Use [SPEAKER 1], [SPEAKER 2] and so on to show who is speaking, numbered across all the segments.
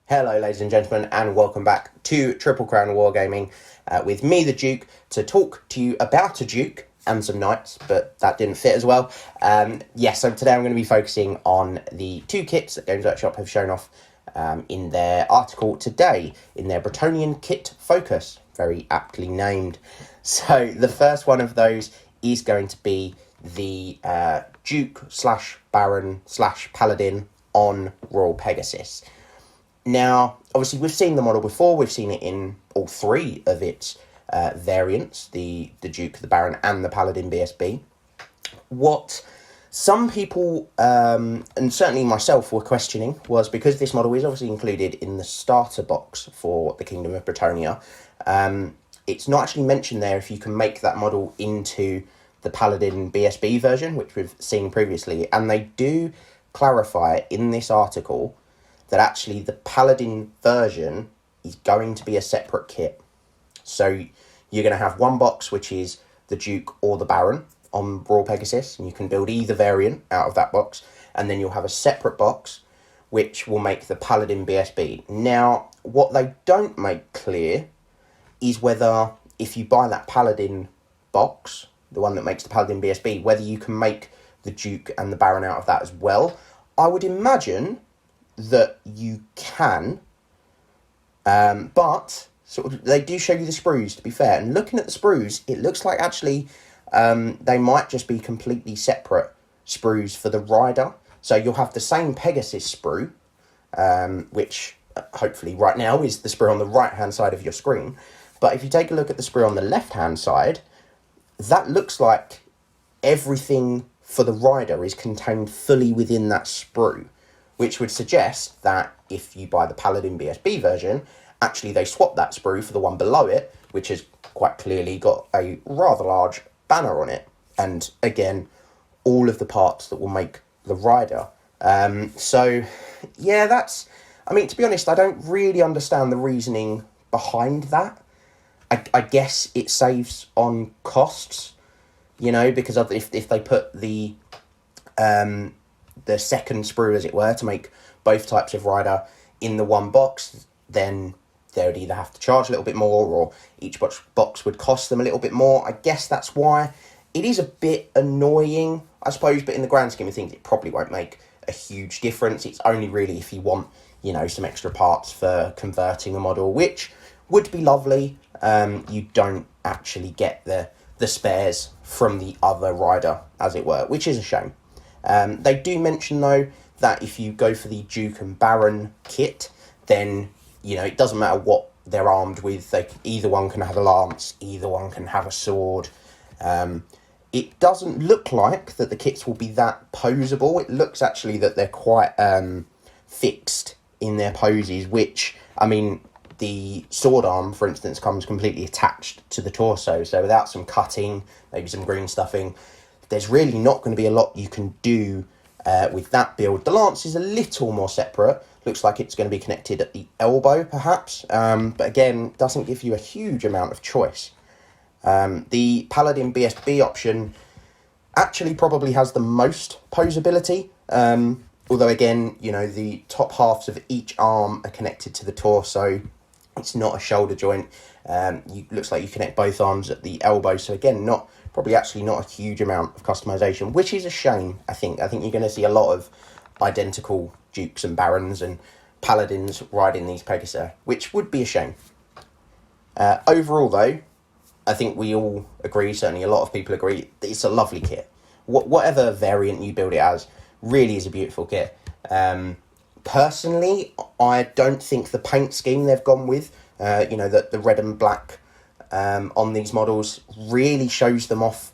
[SPEAKER 1] Hello ladies and gentlemen, and welcome back to Triple Crown Wargaming with me, the Duke, to talk to you about a Duke and some Knights, but that didn't fit as well. So today I'm going to be focusing on the two kits that Games Workshop have shown off in their article today, in their Bretonnian Kit Focus, very aptly named. So the first one of those is going to be the Juke / Baron / Paladin on Royal Pegasus. Now, obviously, we've seen the model before. We've seen it in all three of its variants, the Duke, the Baron, and the Paladin BSB. What some people, and certainly myself, were questioning was because this model is obviously included in the starter box for the Kingdom of Bretonnia, it's not actually mentioned there if you can make that model into the Paladin BSB version, which we've seen previously. And they do clarify in this article that actually the Paladin version is going to be a separate kit. So you're going to have one box, which is the Duke or the Baron on Royal Pegasus, and you can build either variant out of that box, and then you'll have a separate box, which will make the Paladin BSB. Now, what they don't make clear is whether, if you buy that Paladin box, the one that makes the Paladin BSB, whether you can make the Duke and the Baron out of that as well. I would imagine that you can, but sort of they do show you the sprues, to be fair, and looking at the sprues, it looks like actually they might just be completely separate sprues for the rider. So you'll have the same Pegasus sprue, which hopefully right now is the sprue on the right hand side of your screen, but if you take a look at the sprue on the left hand side, that looks like everything for the rider is contained fully within that sprue, which would suggest that if you buy the Paladin BSB version, actually they swap that sprue for the one below it, which has quite clearly got a rather large banner on it. And again, all of the parts that will make the rider. So, yeah, that's... I mean, to be honest, I don't really understand the reasoning behind that. I guess it saves on costs, you know, because if they put the second sprue, as it were, to make both types of rider in the one box, then they would either have to charge a little bit more, or each box would cost them a little bit more. I guess that's why. It is a bit annoying, I suppose, but in the grand scheme of things, it probably won't make a huge difference. It's only really if you want, you know, some extra parts for converting a model, which would be lovely. You don't actually get the spares from the other rider, as it were, which is a shame. They do mention, though, that if you go for the Duke and Baron kit, then, you know, it doesn't matter what they're armed with. Either one can have a lance, either one can have a sword. It doesn't look like that the kits will be that posable. It looks actually that they're quite fixed in their poses, which, I mean, the sword arm, for instance, comes completely attached to the torso. So without some cutting, maybe some green stuffing, there's really not going to be a lot you can do with that build. The lance is a little more separate. Looks like it's going to be connected at the elbow, perhaps. But again, doesn't give you a huge amount of choice. The Paladin BSB option actually probably has the most posability. Although, again, you know, the top halves of each arm are connected to the torso. It's not a shoulder joint. Looks like you connect both arms at the elbow. So again, probably actually not a huge amount of customization, which is a shame, I think. I think you're going to see a lot of identical Dukes and Barons and Paladins riding these Pegasus, which would be a shame. Overall, though, I think we all agree, certainly a lot of people agree, that it's a lovely kit. Whatever variant you build it as, really is a beautiful kit. Personally, I don't think the paint scheme they've gone with, the red and black on these models really shows them off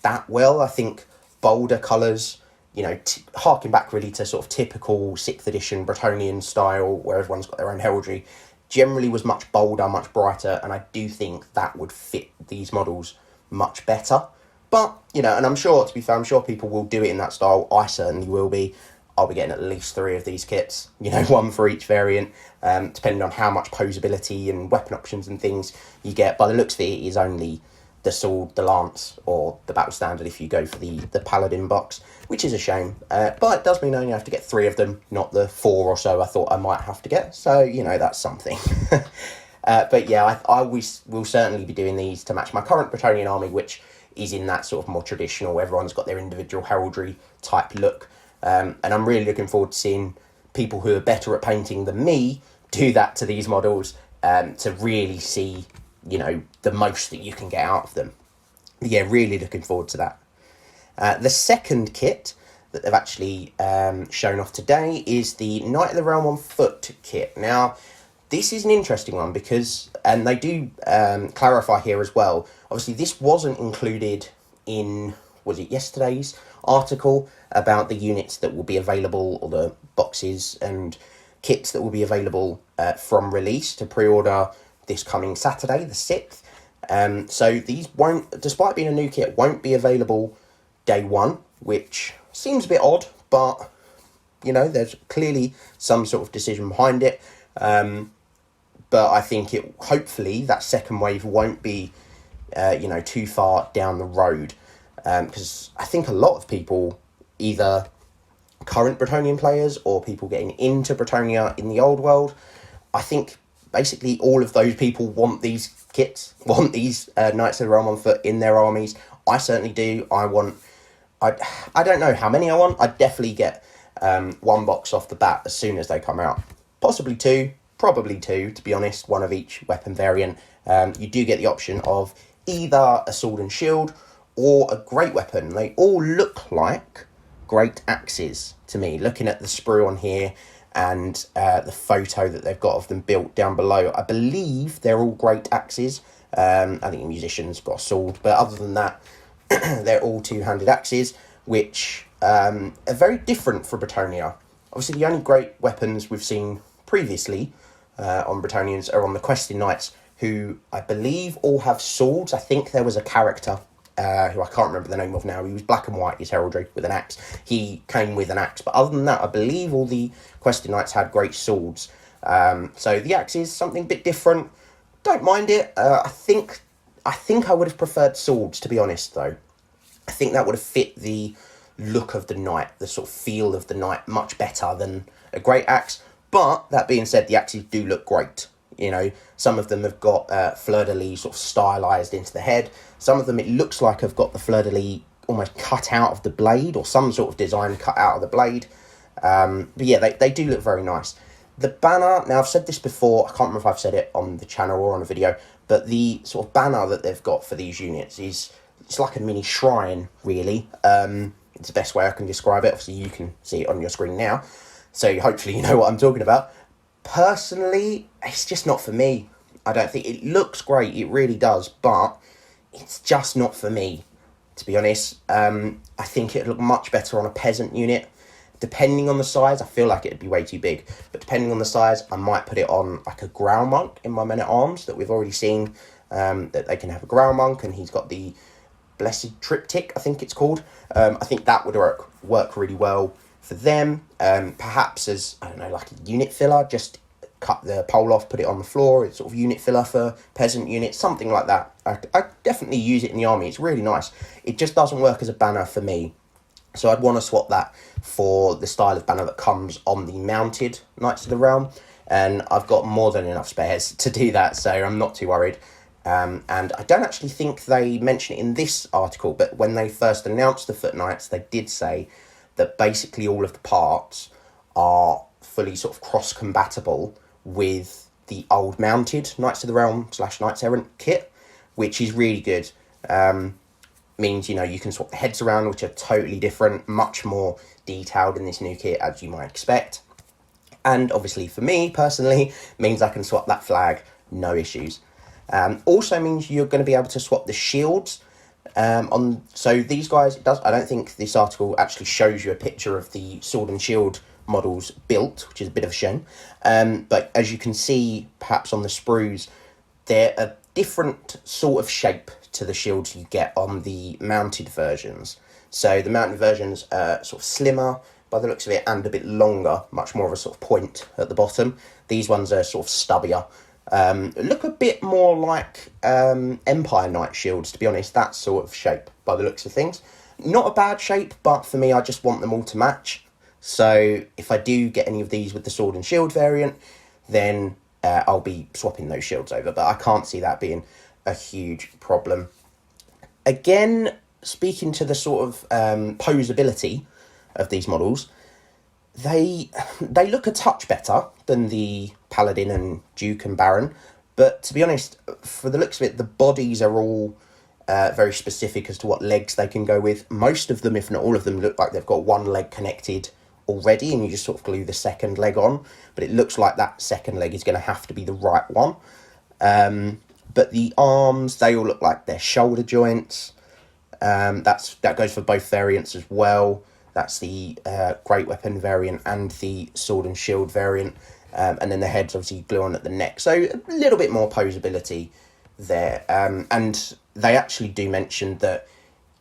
[SPEAKER 1] that well. I think bolder colours, you know, harking back really to sort of typical 6th edition Bretonnian style, where everyone's got their own heraldry, generally was much bolder, much brighter, and I do think that would fit these models much better. But, you know, and I'm sure, to be fair, I'm sure people will do it in that style. I certainly will be. I'll be getting at least 3 of these kits, you know, one for each variant, depending on how much posability and weapon options and things you get. By the looks of it, it is only the sword, the lance, or the battle standard if you go for the paladin box, which is a shame. But it does mean I only have to get 3 of them, not the 4 or so I thought I might have to get. So, you know, that's something. But yeah, I will certainly be doing these to match my current Bretonnian army, which is in that sort of more traditional, everyone's got their individual heraldry type look. And I'm really looking forward to seeing people who are better at painting than me do that to these models, to really see, you know, the most that you can get out of them. Yeah, really looking forward to that. The second kit that they've actually shown off today is the Knight of the Realm on Foot kit. Now, this is an interesting one because, and they do clarify here as well, obviously this wasn't included in, was it yesterday's article about the units that will be available, or the boxes and kits that will be available from release to pre-order this coming Saturday, the 6th. So these won't, despite being a new kit, won't be available day one, which seems a bit odd, but, you know, there's clearly some sort of decision behind it. But I think hopefully that second wave won't be, you know, too far down the road. Because I think a lot of people, either current Bretonnian players or people getting into Bretonnia in the old world, I think basically all of those people want these kits, want these Knights of the Realm on Foot in their armies. I certainly do. I don't know how many I want. I'd definitely get 1 box off the bat as soon as they come out. Possibly 2, probably 2, to be honest, 1 of each weapon variant. You do get the option of either a sword and shield or a great weapon. They all look like great axes to me, looking at the sprue on here and the photo that they've got of them built down below. I believe they're all great axes. I think the musician's got a sword, but other than that, they're all 2-handed axes, which are very different for Bretonnia. Obviously, the only great weapons we've seen previously on Bretonnians are on the Questing Knights, who I believe all have swords. I think there was a character who I can't remember the name of now. He was black and white, his heraldry, with an axe. He came with an axe. But other than that, I believe all the Questing Knights had great swords. So the axe is something a bit different. Don't mind it. I think I would have preferred swords, to be honest, though. I think that would have fit the look of the knight, the sort of feel of the knight, much better than a great axe. But that being said, the axes do look great. You know, some of them have got fleur-de-lis sort of stylised into the head. Some of them, it looks like have got the fleur-de-lis almost cut out of the blade, or some sort of design cut out of the blade. But yeah, they do look very nice. The banner, now I've said this before, I can't remember if I've said it on the channel or on a video, but the sort of banner that they've got for these units it's like a mini shrine, really. It's the best way I can describe it. Obviously, you can see it on your screen now, so hopefully you know what I'm talking about. Personally, it's just not for me. I don't think it looks great, it really does, but it's just not for me, to be honest. I think it'd look much better on a peasant unit. Depending on the size, I feel like it'd be way too big, but depending on the size, I might put it on like a Growl Monk in my men-at-arms that we've already seen, that they can have a Growl Monk, and he's got the Blessed Triptych, I think it's called. I think that would work really well for them. Perhaps as, I don't know, like a unit filler, just cut the pole off, put it on the floor. It's sort of unit filler for peasant units, something like that. I definitely use it in the army. It's really nice. It just doesn't work as a banner for me. So I'd want to swap that for the style of banner that comes on the mounted Knights of the Realm. And I've got more than enough spares to do that, so I'm not too worried. And I don't actually think they mention it in this article, but when they first announced the Foot Knights, they did say that basically all of the parts are fully sort of cross-compatible with the old mounted Knights of the Realm / Knights Errant kit, which is really good. Means, you know, you can swap the heads around, which are totally different, much more detailed in this new kit, as you might expect. And obviously for me personally, means I can swap that flag, no issues. Also means you're going to be able to swap the shields. So these guys, I don't think this article actually shows you a picture of the sword and shield models built, which is a bit of a shame. But as you can see, perhaps on the sprues, they're a different sort of shape to the shields you get on the mounted versions. So the mounted versions are sort of slimmer by the looks of it, and a bit longer, much more of a sort of point at the bottom. These ones are sort of stubbier, Look a bit more like Empire Knight shields, to be honest, that sort of shape by the looks of things. Not a bad shape, but for me, I just want them all to match. So if I do get any of these with the sword and shield variant, then I'll be swapping those shields over, but I can't see that being a huge problem. Again, speaking to the sort of posability of these models, they look a touch better than the Paladin and Duke and Baron, but to be honest, for the looks of it, the bodies are all very specific as to what legs they can go with. Most of them, if not all of them, look like they've got one leg connected already, and you just sort of glue the second leg on, but it looks like that second leg is going to have to be the right one. But the arms, they all look like they're shoulder joints. That goes for both variants as well. That's the great weapon variant and the sword and shield variant. And then the head's obviously glue on at the neck. So a little bit more posability there. And they actually do mention that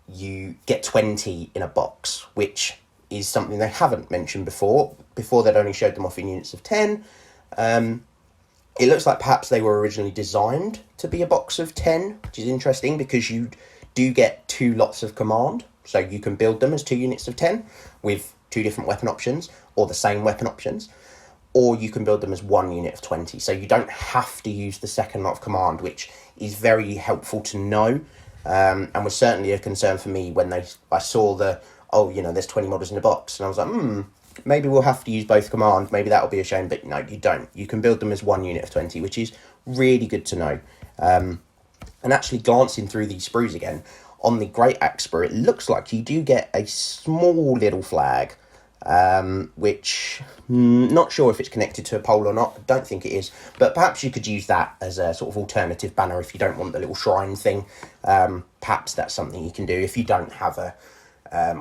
[SPEAKER 1] you get 20 in a box, which is something they haven't mentioned before. Before, they'd only showed them off in units of 10. It looks like perhaps they were originally designed to be a box of 10, which is interesting because you do get 2 lots of command. So you can build them as 2 units of 10 with 2 different weapon options or the same weapon options. Or you can build them as 1 unit of 20. So you don't have to use the second lot of command, which is very helpful to know. And was certainly a concern for me when I saw there's 20 models in a box. And I was like, maybe we'll have to use both command. Maybe that'll be a shame. But no, you don't. You can build them as 1 unit of 20, which is really good to know. And actually glancing through these sprues again, on the Great Axe sprue, it looks like you do get a small little flag, which not sure if it's connected to a pole or not. I don't think it is, but perhaps you could use that as a sort of alternative banner if you don't want the little shrine thing. Perhaps that's something you can do if you don't have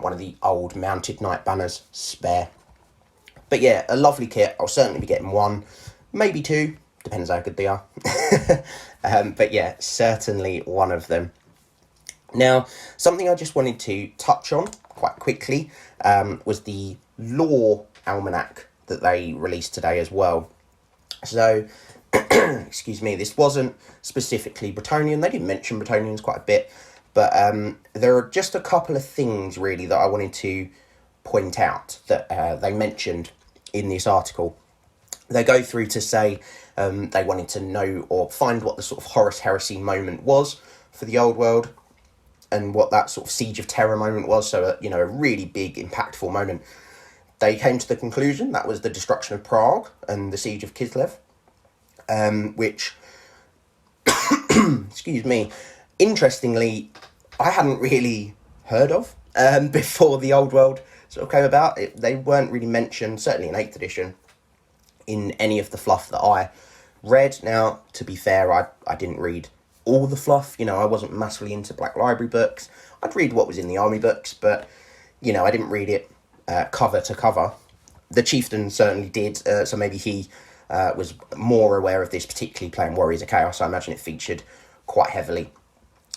[SPEAKER 1] one of the old mounted knight banners spare. But yeah, a lovely kit. I'll certainly be getting 1, maybe 2, depends how good they are. But yeah, certainly one of them. Now, something I just wanted to touch on quite quickly was the Lore Almanac that they released today as well. So, excuse me, this wasn't specifically Bretonnian. They did mention Bretonnians quite a bit, but there are just a couple of things really that I wanted to point out that they mentioned in this article. They go through to say they wanted to know or find what the sort of Horus heresy moment was for the old world, and what that sort of Siege of Terror moment was, so a really big, impactful moment. They came to the conclusion that was the destruction of Prague and the Siege of Kislev, which, excuse me, interestingly, I hadn't really heard of before the old world sort of came about. They weren't really mentioned, certainly in 8th edition, in any of the fluff that I read. Now, to be fair, I didn't read all the fluff. I wasn't massively into Black Library books. I'd read what was in the army books, but I didn't read it cover to cover. The chieftain certainly did, so maybe he was more aware of this, particularly playing Warriors of Chaos. I imagine it featured quite heavily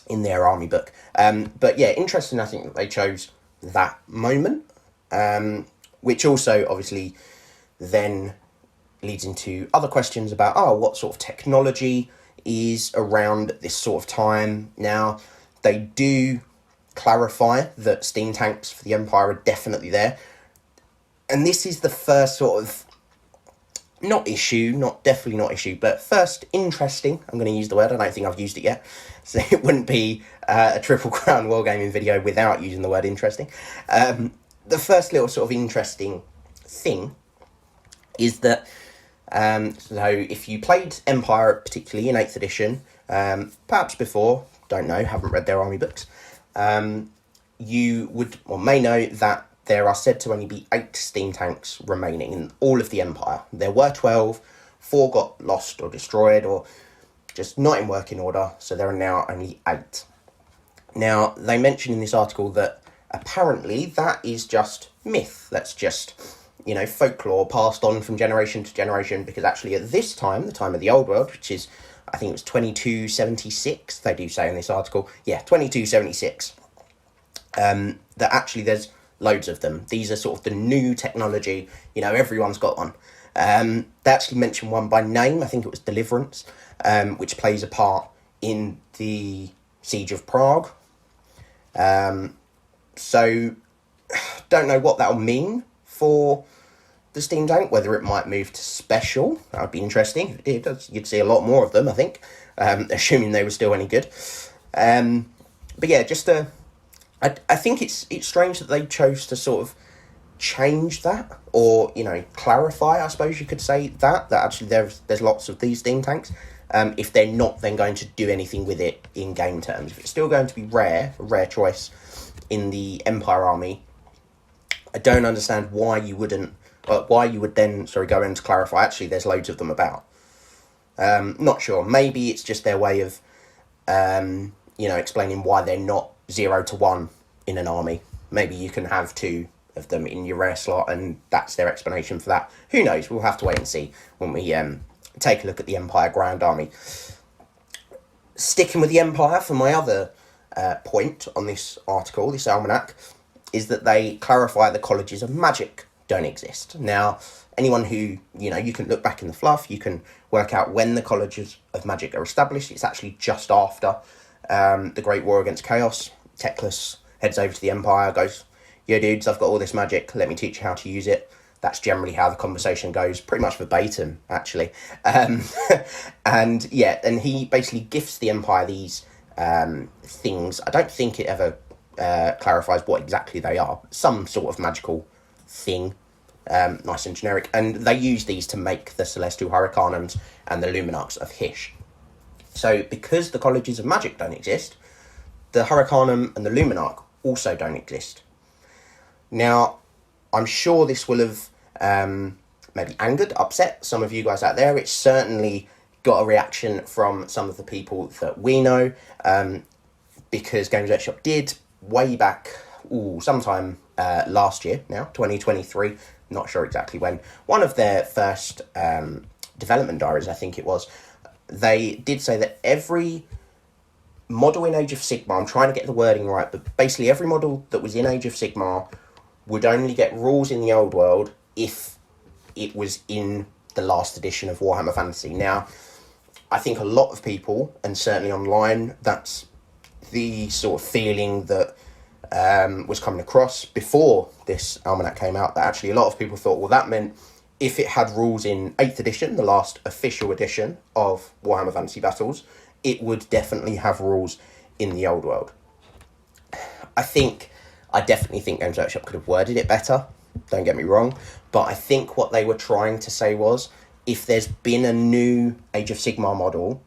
[SPEAKER 1] in their army book. But yeah, interesting, I think, that they chose that moment, which also obviously then leads into other questions about, what sort of technology is around this sort of time. Now, they do clarify that steam tanks for the Empire are definitely there. And this is the first sort of, definitely not issue, but first interesting, I'm going to use the word, I don't think I've used it yet, so it wouldn't be a Triple Crown Wargaming video without using the word interesting. The first little sort of interesting thing is that so if you played Empire, particularly in 8th edition, perhaps before, don't know, haven't read their army books, you would or may know that there are said to only be 8 steam tanks remaining in all of the Empire. There were 12, 4 got lost or destroyed or just not in working order, so there are now only 8. Now, they mention in this article that apparently that is just myth. That's just folklore passed on from generation to generation, because actually at this time, the time of the old world, which is, I think it was 2276, they do say in this article, 2276, that actually there's loads of them. These are sort of the new technology, everyone's got one. They actually mentioned one by name. I think it was Deliverance, which plays a part in the Siege of Prague. So, don't know what that'll mean for the Steam Tank, whether it might move to Special. That would be interesting. If it did, you'd see a lot more of them, I think, assuming they were still any good. But yeah, I think it's strange that they chose to sort of change that, or clarify, I suppose you could say, that actually there's lots of these Steam Tanks. If they're not then going to do anything with it in game terms, if it's still going to be a rare choice in the Empire army, I don't understand why you would then go in to clarify. Actually, there's loads of them about. Not sure. Maybe it's just their way of explaining why they're not 0 to 1 in an army. Maybe you can have 2 of them in your rare slot, and that's their explanation for that. Who knows? We'll have to wait and see when we take a look at the Empire Grand Army. Sticking with the Empire, for my other point on this article, this almanac, is that they clarify the colleges of magic don't exist. Now, anyone who, you can look back in the fluff, you can work out when the colleges of magic are established. It's actually just after the Great War Against Chaos. Teclis heads over to the Empire, goes, "Yo, dudes, I've got all this magic. Let me teach you how to use it." That's generally how the conversation goes, pretty much verbatim, actually. And he basically gifts the Empire these things. I don't think it ever clarifies what exactly they are. Some sort of magical thing, nice and generic. And they use these to make the Celestial Hurricanums and the Luminarchs of Hysh. So because the colleges of magic don't exist, the Hurricanum and the Luminarch also don't exist. Now, I'm sure this will have maybe upset some of you guys out there. It's certainly got a reaction from some of the people that we know, because Games Workshop did, way back, sometime last year now, 2023, not sure exactly when, one of their first development diaries, I think it was, they did say that every model in Age of Sigmar, I'm trying to get the wording right, but basically every model that was in Age of Sigmar would only get rules in the old world if it was in the last edition of Warhammer Fantasy. Now, I think a lot of people, and certainly online, that's the sort of feeling that was coming across before this Almanac came out, that actually a lot of people thought, well, that meant if it had rules in 8th edition, the last official edition of Warhammer Fantasy Battles, it would definitely have rules in the old world. I definitely think Games Workshop could have worded it better, don't get me wrong, but I think what they were trying to say was, if there's been a new Age of Sigmar model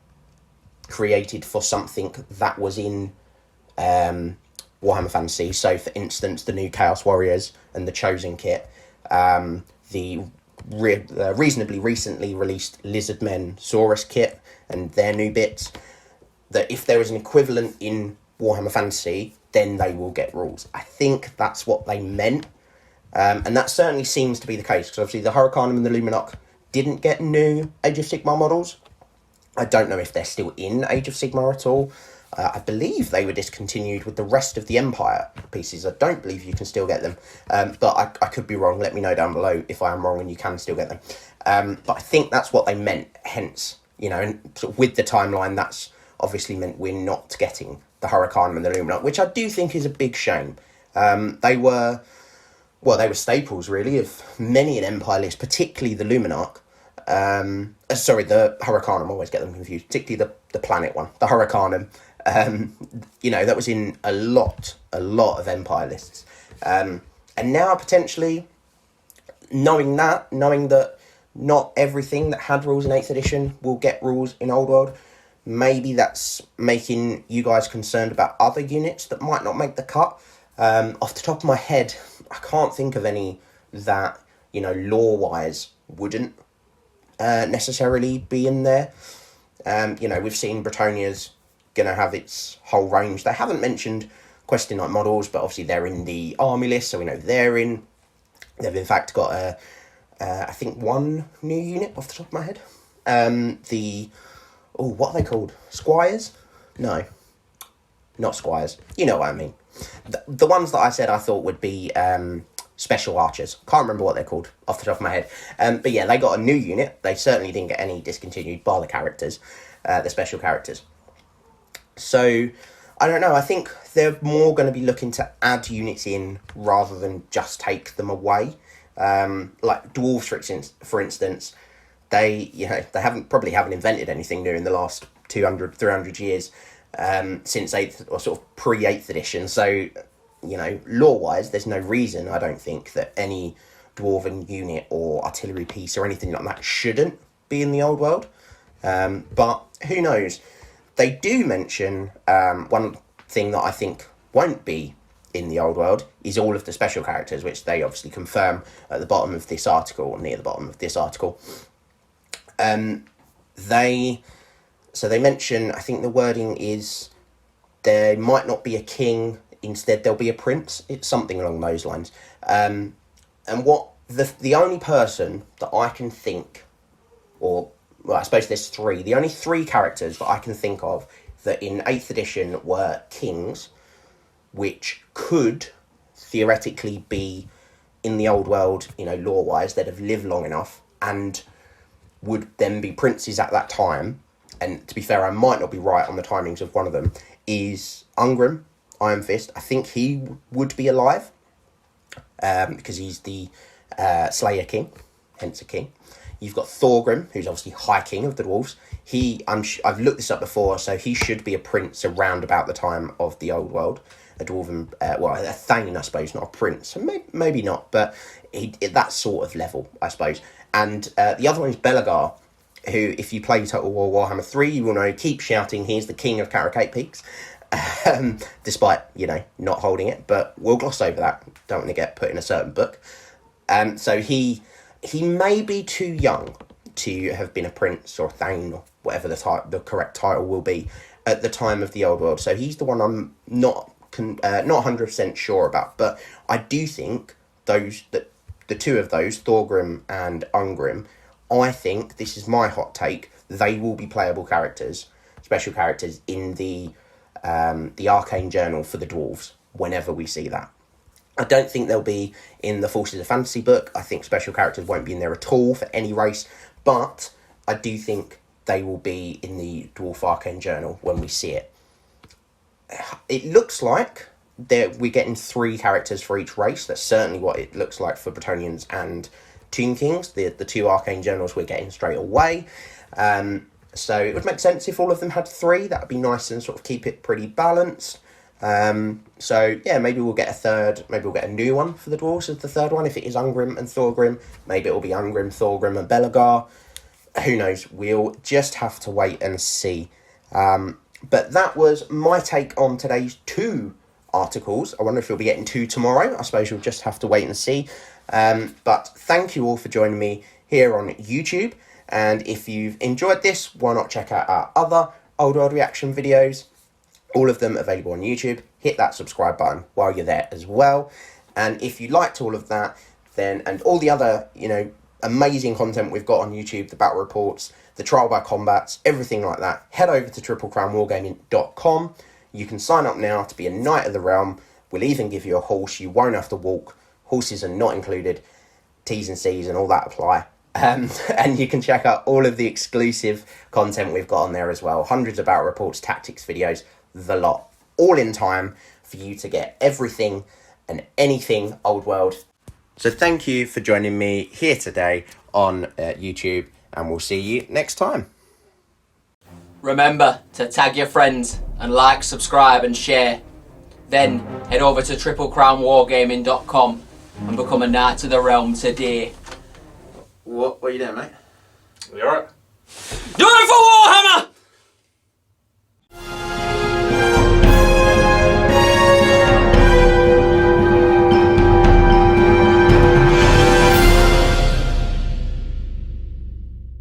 [SPEAKER 1] created for something that was in Warhammer Fantasy, so for instance, the new Chaos Warriors and the Chosen kit, the reasonably recently released Lizardmen Saurus kit and their new bits, that if there is an equivalent in Warhammer Fantasy, then they will get rules. I think that's what they meant, and that certainly seems to be the case, because obviously the Hurricanum and the Luminarch didn't get new Age of Sigmar models. I don't know if they're still in Age of Sigmar at all. I believe they were discontinued with the rest of the Empire pieces. I don't believe you can still get them, but I could be wrong. Let me know down below if I am wrong and you can still get them. But I think that's what they meant, hence, and sort of with the timeline, that's obviously meant we're not getting the Hurricanum and the Luminarch, which I do think is a big shame. They were staples, really, of many an Empire list, particularly the Luminarch. The Hurricanum, I always get them confused, particularly the planet one, the Hurricanum. That was in a lot of Empire lists. And now, potentially, knowing that not everything that had rules in 8th edition will get rules in Old World, maybe that's making you guys concerned about other units that might not make the cut. Off the top of my head, I can't think of any that, lore-wise wouldn't necessarily be in there. We've seen Bretonia's going to have its whole range. They haven't mentioned Questing Knight models, but obviously they're in the army list, so we know they're in. They've in fact got I think one new unit off the top of my head. What are they called? Squires? No, not Squires. You know what I mean. The ones that I said I thought would be special archers. Can't remember what they're called off the top of my head. But yeah, they got a new unit. They certainly didn't get any discontinued by the characters, the special characters. So, I don't know. I think they're more going to be looking to add units in rather than just take them away. Like dwarves, for instance, they probably haven't invented anything new in the last 200, 300 years since 8th or sort of pre-8th edition. So, lore-wise, there's no reason, I don't think, that any dwarven unit or artillery piece or anything like that shouldn't be in the old world. But who knows? They do mention one thing that I think won't be in the old world is all of the special characters, which they obviously confirm at the bottom of this article, or near the bottom of this article. They mention, I think the wording is, there might not be a king, instead there'll be a prince. It's something along those lines. And what the only person that I can think, well, I suppose there's three. The only three characters that I can think of that in 8th edition were kings, which could theoretically be in the old world, lore-wise, that have lived long enough and would then be princes at that time. And to be fair, I might not be right on the timings of one of them, is Ungrim, Iron Fist. I think he would be alive because he's the Slayer King, hence a king. You've got Thorgrim, who's obviously High King of the Dwarves. I've looked this up before, so he should be a prince around about the time of the old world. A dwarven, a Thane, I suppose, not a prince. So maybe not, but that sort of level, I suppose. And the other one is Belagar, who, if you play Total War Warhammer 3, you will know, keep shouting, he's the king of Carracate Peaks. Despite, not holding it, but we'll gloss over that. Don't want to get put in a certain book. So he may be too young to have been a prince or a Thane or whatever the correct title will be at the time of the old world. So he's the one I'm not 100% sure about. But I do think the two of those, Thorgrim and Ungrim, I think, this is my hot take, they will be playable characters, special characters in the Arcane Journal for the dwarves whenever we see that. I don't think they'll be in the Forces of Fantasy book. I think special characters won't be in there at all for any race, but I do think they will be in the Dwarf Arcane Journal when we see it. It looks like we're getting 3 characters for each race. That's certainly what it looks like for Bretonnians and Tomb Kings, the 2 Arcane Journals we're getting straight away. So it would make sense if all of them had 3. That would be nice and sort of keep it pretty balanced. So yeah, maybe we'll get a third, maybe we'll get a new one for the dwarves as the third one. If it is Ungrim and Thorgrim, maybe it'll be Ungrim, Thorgrim and Belagar. Who knows? We'll just have to wait and see. But that was my take on today's 2 articles. I wonder if we'll be getting 2 tomorrow. I suppose you'll just have to wait and see. But thank you all for joining me here on YouTube. And if you've enjoyed this, why not check out our other Old World reaction videos? All of them available on YouTube. Hit that subscribe button while you're there as well. And if you liked all of that, then, and all the other, amazing content we've got on YouTube, the battle reports, the trial by combats, everything like that, head over to triplecrownwargaming.com. You can sign up now to be a Knight of the Realm. We'll even give you a horse. You won't have to walk. Horses are not included. T's and C's and all that apply. And you can check out all of the exclusive content we've got on there as well. Hundreds of battle reports, tactics videos, the lot. All in time for you to get everything and anything Old World. So thank you for joining me here today on YouTube, and we'll see you next time.
[SPEAKER 2] Remember to tag your friends and like, subscribe and share. Then head over to triplecrownwargaming.com and become a Knight of the Realm today.
[SPEAKER 1] What are you doing, mate?
[SPEAKER 3] You alright?
[SPEAKER 2] Do it for Warhammer!